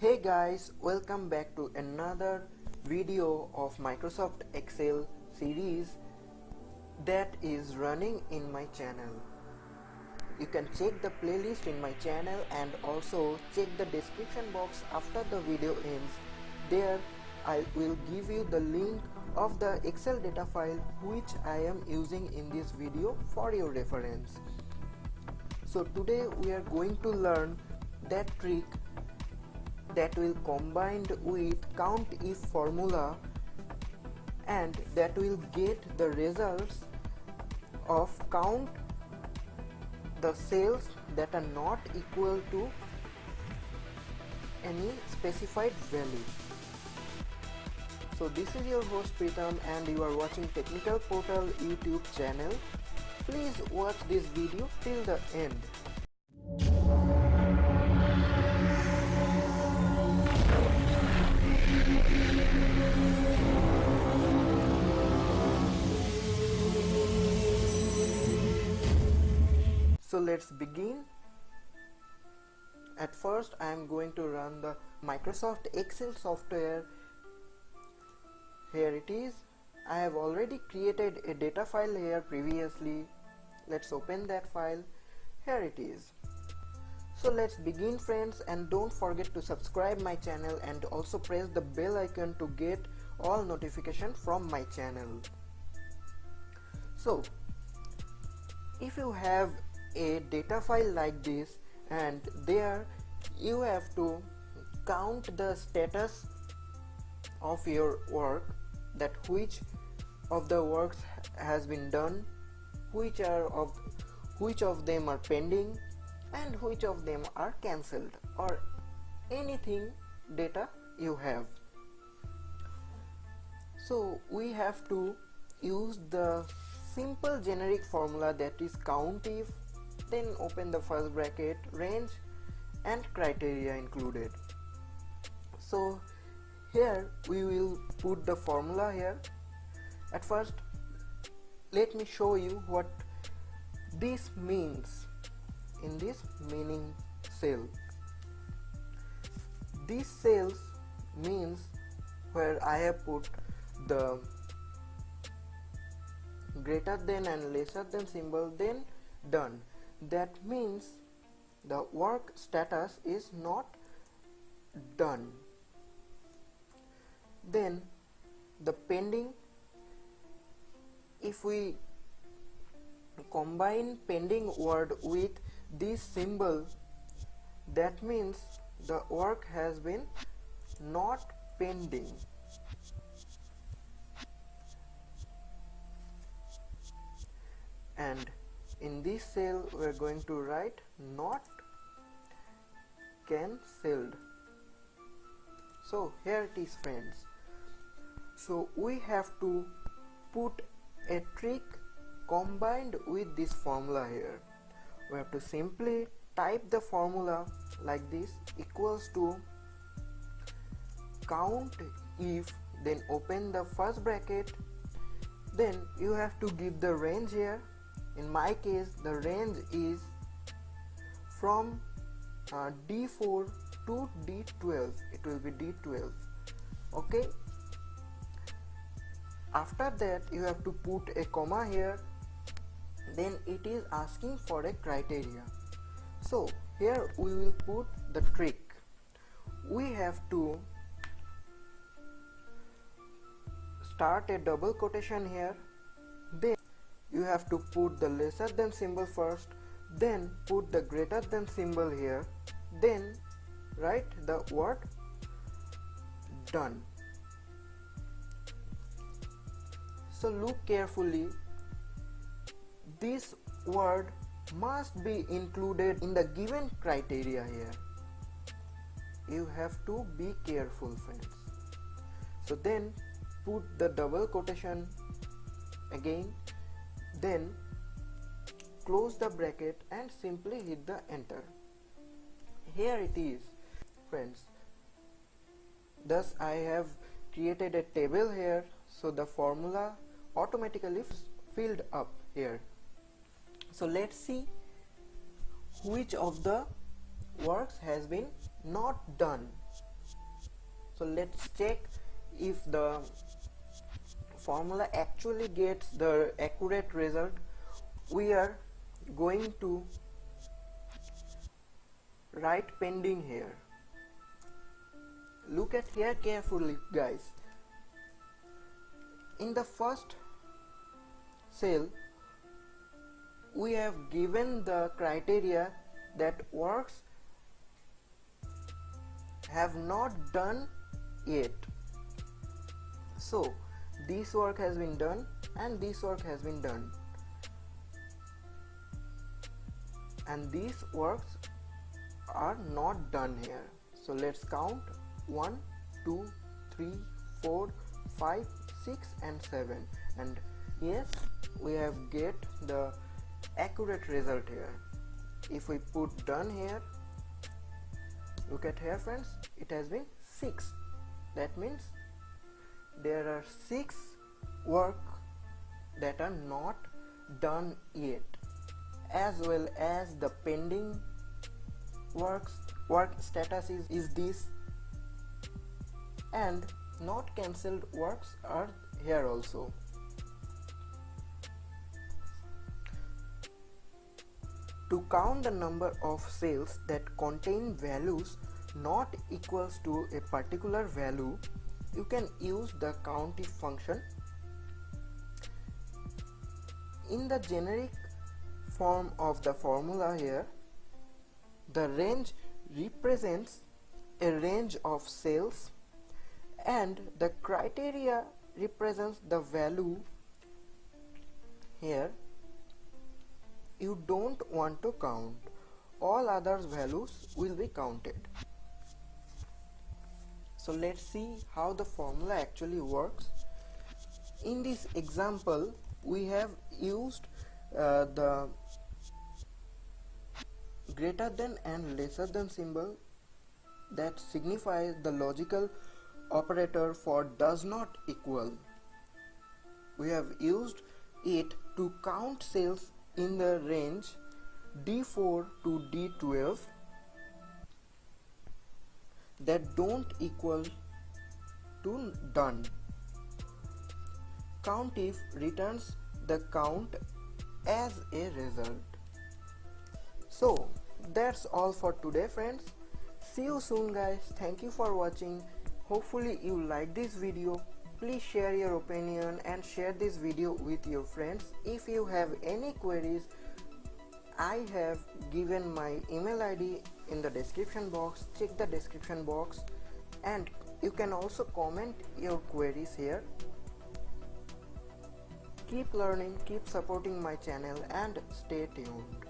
Hey guys, welcome back to another video of Microsoft Excel series that is running in my channel. You can check the playlist in my channel and also check the description box after the video ends. There I will give you the link of the Excel data file which I am using in this video for your reference. So today we are going to learn that trick that will combined with COUNTIF formula and that will get the results of count the cells that are not equal to any specified value. So this is your host Pritam and you are watching Technical Portal YouTube channel. Please watch this video till the end. So let's begin. At first I am going to run the Microsoft Excel software. Here it is. I have already created a data file here previously. Let's open that file. Here it is. So let's begin friends, and don't forget to subscribe my channel and also press the bell icon to get all notification from my channel. So if you have a data file like this and there you have to count the status of your work, that which of the works has been done, which of them are pending and which of them are cancelled, or anything data you have. So we have to use the simple generic formula, that is COUNTIF, then open the first bracket, range and criteria included. So here we will put the formula here. At first let me show you what this means in this meaning cell. These cells means where I have put the greater than and lesser than symbol, then done. That means the work status is not done. Then the pending, if we combine pending word with this symbol, that means the work has been not pending. And in this cell we are going to write not cancelled. So here it is friends. So we have to put a trick combined with this formula here. We have to simply type the formula like this, equals to COUNTIF, then open the first bracket, then you have to give the range here. In my case the range is from D4 to D12. It will be D12. Okay. After that you have to put a comma here. Then it is asking for a criteria. So here we will put the trick. We have to start a double quotation here. Then you have to put the lesser than symbol first, then put the greater than symbol here, then write the word done. So look carefully, this word must be included in the given criteria here. You have to be careful friends. So then put the double quotation again, then close the bracket and simply hit the enter. Here it is friends. Thus I have created a table here, so the formula automatically filled up here. So let's see which of the works has been not done. So let's check if the formula actually gets the accurate result. We are going to write pending here. Look at here carefully, guys. In the first cell, we have given the criteria that works have not done yet. So this work has been done and this work has been done, and these works are not done here. So let's count 1, 2, 3, 4, 5, 6 and 7, and yes, we have get the accurate result here. If we put done here, look at here friends, it has been 6. That means there are 6 work that are not done yet, as well as the pending work status is this, and not cancelled works are here also. To count the number of cells that contain values not equals to a particular value, you can use the COUNTIF function. In the generic form of the formula here, the range represents a range of cells and the criteria represents the value here you don't want to count. All other values will be counted. So let's see how the formula actually works. In this example, we have used the greater than and lesser than symbol that signifies the logical operator for does not equal. We have used it to count cells in the range D4 to D12 that don't equal to done. COUNTIF returns the count as a result. So that's all for today, friends. See you soon, guys. Thank you for watching. Hopefully you like this video. Please share your opinion and share this video with your friends. If you have any queries, I have given my email ID in the description box. Check the description box and you can also comment your queries here. Keep learning, keep supporting my channel and stay tuned.